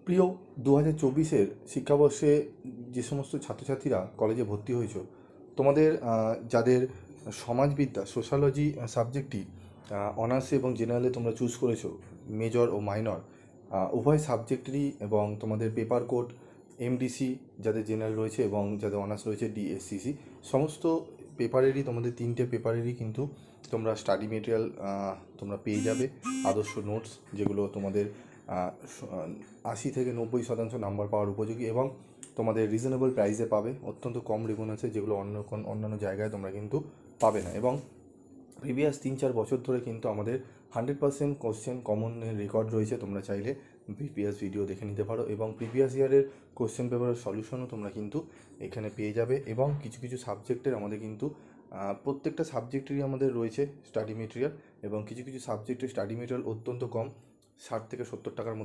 প্রিয় 2024-এর শিক্ষাবর্ষে যে সমস্ত ছাত্রছাত্রীরা কলেজে ভর্তি হয়েছো, তোমাদের যাদের সমাজবিদ্যা সোশ্যালজি সাবজেক্টটি অনার্সে এবং জেনারেলে তোমরা চুজ করেছো, মেজর ও মাইনর উভয় সাবজেক্টেরই, এবং তোমাদের পেপার কোড এমডিসি যাদের জেনারেল রয়েছে এবং যাদের অনার্স রয়েছে ডিএসসিসি, সমস্ত পেপারেরই, তোমাদের 3টে পেপারেরই কিন্তু তোমরা স্টাডি মেটেরিয়াল তোমরা পেয়ে যাবে। আদর্শ নোটস যেগুলো তোমাদের 80 থেকে 90% নাম্বার পাওয়ার উপযোগী, এবং তোমাদের রিজনেবল প্রাইসে পাবে, অত্যন্ত কম রেফারেন্সে, যেগুলো অন্যান্য জায়গায় তোমরা কিন্তু পাবে না। এবং প্রিভিয়াস 3-4 বছর ধরে কিন্তু আমাদের 100% কোশ্চেন কমনের রেকর্ড রয়েছে। তোমরা চাইলে প্রিভিয়াস ভিডিও দেখে নিতে পারো, এবং প্রিভিয়াস ইয়ারের কোশ্চেন পেপারের সলিউশনও তোমরা কিন্তু এখানে পেয়ে যাবে। এবং কিছু কিছু সাবজেক্টের আমাদের কিন্তু প্রত্যেকটা সাবজেক্টেরই আমাদের রয়েছে স্টাডি মেটেরিয়াল, এবং কিছু কিছু সাবজেক্টের স্টাডি মেটেরিয়াল অত্যন্ত কম, 60 থেকে 70 টাকার মধ্যে